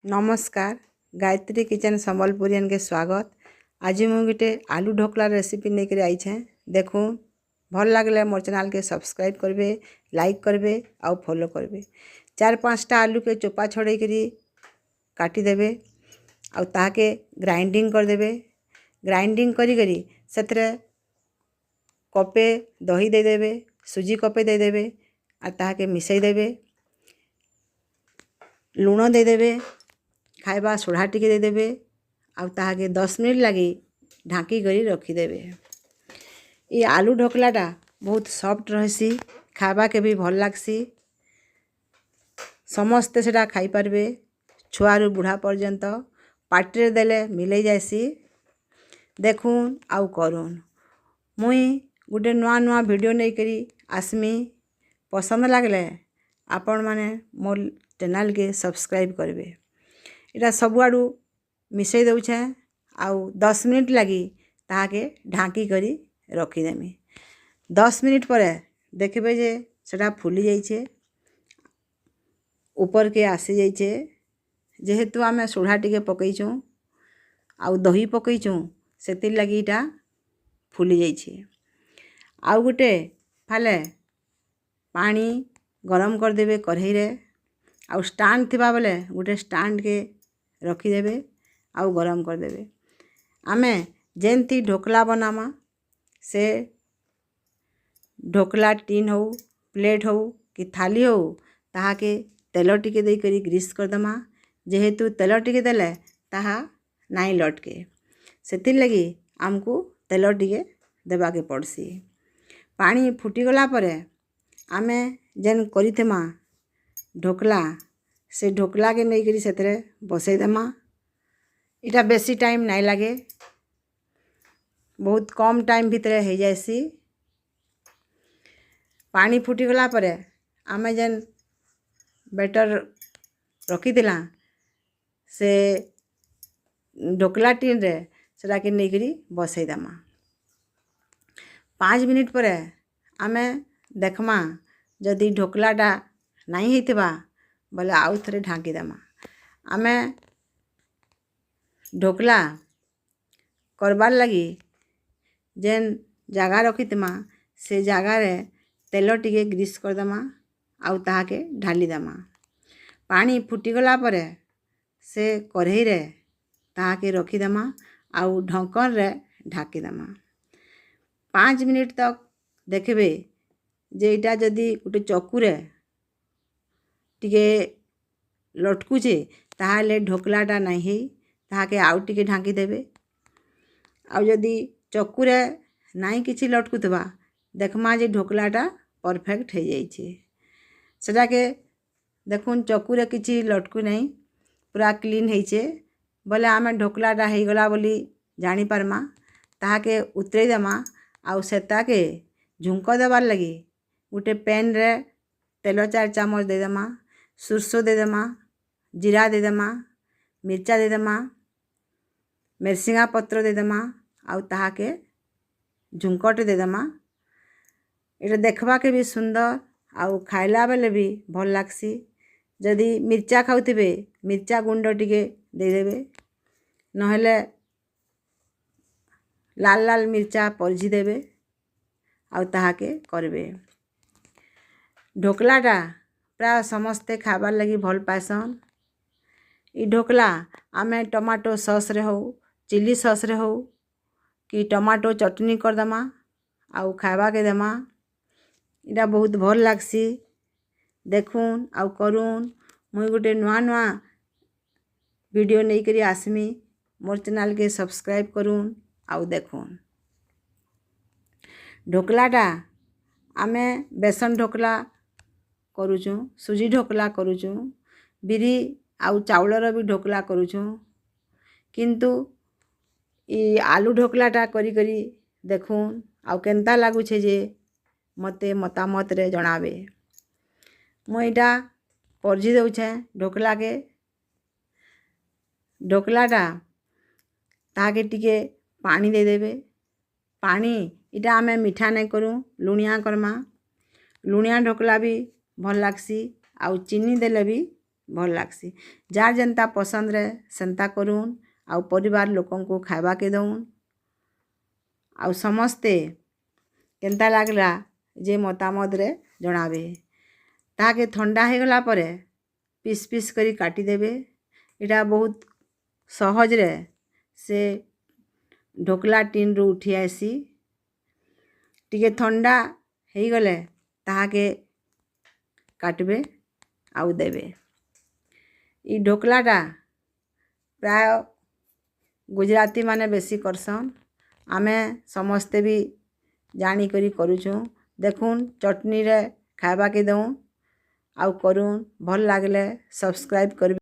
नमस्कार गायत्री किचन संबलपुरियन के स्वागत। आज मुझे गोटे आलू ढोकला रेसिपी लेकर आई छे। देखूँ भल लगले मोर चैनल के सब्सक्राइब करबे, लाइक करबे और फॉलो करबे। 4-5टा आलू के चोपा छड़े करी काटी देबे और ताके ग्राइंडिंग कर देबे। ग्राइंडिंग करी करी सेतरे कपे दही दे देबे, सुजी कपे दे देबे और ताके मिसई देबे। लूण दे देबे, खाइबा सोढ़ा टिके दे देबे और ताके 10 मिनट लगी ढाँकी करी रखी देबे। ये आलू ढोकलाटा बहुत सॉफ्ट रहसी, खाइबा के भी भल लागसी। समस्ते सेटा खाई पारबे, छुआरू बुढ़ा पर्यंत पाटिरे देले मिलई जायसी। देखून आउ करून मुई गोटे नुआ नुआ वीडियो नहीं करी आसमी। पसंद लागले आपण माने मोर चैनल के सब्सक्राइब करबे। इटा सबुआड़ू मिसई दउछे आउ 10 मिनट लगी ताके ढाँकी करी रखीदेमी। 10 मिनट पर देखबे जे सेटा फुली जाइछे, ऊपर के आसी जाइछे। जेहेतु आमे सोढ़ा टिके पकईचुं आउ दही पकईचुं सेतिर लगी इटा फुली जाइछे। आउ गोटे फाले पानी गरम कर देबे कढ़ई रे आउ स्टैंड थिबा बेले गोटे स्टैंड के रखी देबे आउ गरम कर देबे। आमे जेंती ढोकला बनामा से ढोकला टीन हो, प्लेट हो कि थाली हो ताहाके तेल टिके दे करी ग्रीस कर दमा। जेहेतु तेल टिके देले ताहा नाई लटके, सेतिर लगी आमको तेल टिके देबा के पड़सी। पानी फुटी गला परे आमे जेन करिथेमा ढोकला से ढोकला के नहीं करी सेतरे बसई देमा। इटा बेसी टाइम नहीं लगे, बहुत कम टाइम भितरे हो जायसी। पानी फुटी गला परे आमे जेन बैटर रखी दिला से ढोकला टीन रे सेटा के नहीं करी बसई देमा। 5 मिनट परे आमे देखमा जदि ढोकलाटा नहीं होइतिबा बोले आउ थरे ढाँकी देमा। आमे ढोकला करबार लगी जेन जगह रखीतिमा से जगह रे तेल टिके ग्रीस कर देमा आउ ताहाके ढाली देमा। पानी फुटी गला परे से कढ़ई रे ताहाके रखी देमा आउ ढक्कन रे ढाकी देमा। 5 मिनट तक देखबे जे इटा जदि गोटे चकुरे टिके लटकुचे ताहाले ढोकलाटा नहीं है, ताहाके आउ टिके ढाँकी देबे। आउ जदि चकुरे नहीं किछि लटकुतबा देखमा जे ढोकलाटा परफेक्ट हो जाइछे। सेटा के देखुन चकुरे किछि लटकु नहीं, पूरा क्लीन होइछे बोले आमे ढोकलाटा हो गला बोली जानी पारमा। ताहाके उतरे देमा आउ सेताके झुंक देबार लगी गोटे पैन रे तेल 4 चामच दे देमा, सुरसो दे देमा, जीरा दे देमा, मिर्चा दे देमा, मिरसिंगा पत्र दे देमा आउ ताहाके झुंकटे दे देमा। इटा देखबा के भी सुंदर आउ खाइला बेले भी भल लागसी। जदि मिर्चा खाउथिबे मिर्चा गुंड टिके दे देबे, नहेले लाल लाल मिर्चा परजी देबे आउ ताहाके करबे। ढोकलाटा प्राय समस्ते खाबार लगी भल पाएसन। ई ढोकला आमे टमाटो सॉस रे हो, चिली सॉस रे हो कि टमाटो चटनी कर देमा आउ खाइबा के देमा। इटा बहुत भल लागसी। देखून आउ करून मुई गोटे नुआ नुआ वीडियो नहीं करी आसमी। मोर चैनल के सब्सक्राइब करून आउ देखून। ढोकलाटा आमे बेसन ढोकला करूचुं, सुजी ढोकला करूचुं, बिरी आउ चाउलर भी ढोकला करूचुं। किंतु ई आलू ढोकलाटा करी करी देखून आउ केंता लागुछे जे मते मतामत रे जणाबे। मुई इटा परजी दउछे ढोकला के। ढोकलाटा ताके टिके पानी दे देबे। पानी इटा आमे मीठा नहीं करूँ, लुणिया करमा। लुणिया ढोकला भी भल लागसी आउ चीनी देले भी भल लाग्सी। जार जेन्ता पसंद रे सेन्ता करूँ आउ परिवार लोकन को खाइबा के दऊँ आउ समस्ते केन्ता लागला जे मतामत रे जणाबे। ताके ठंडा हो गला परे पीस पीस करी काटी देबे। इटा बहुत सहज रे से ढोकला टीन रू उठी आसी। टिके ठंडा हो गले ताके काटबे आउ देबे। ई ढोकलाटा प्राय गुजराती माने बेसी करसन। आमे समस्ते भी जानी करी करूछुं। देखुन चटनी रे खाइबा के दऊँ आउ करूँ। भल लागले सब्सक्राइब कर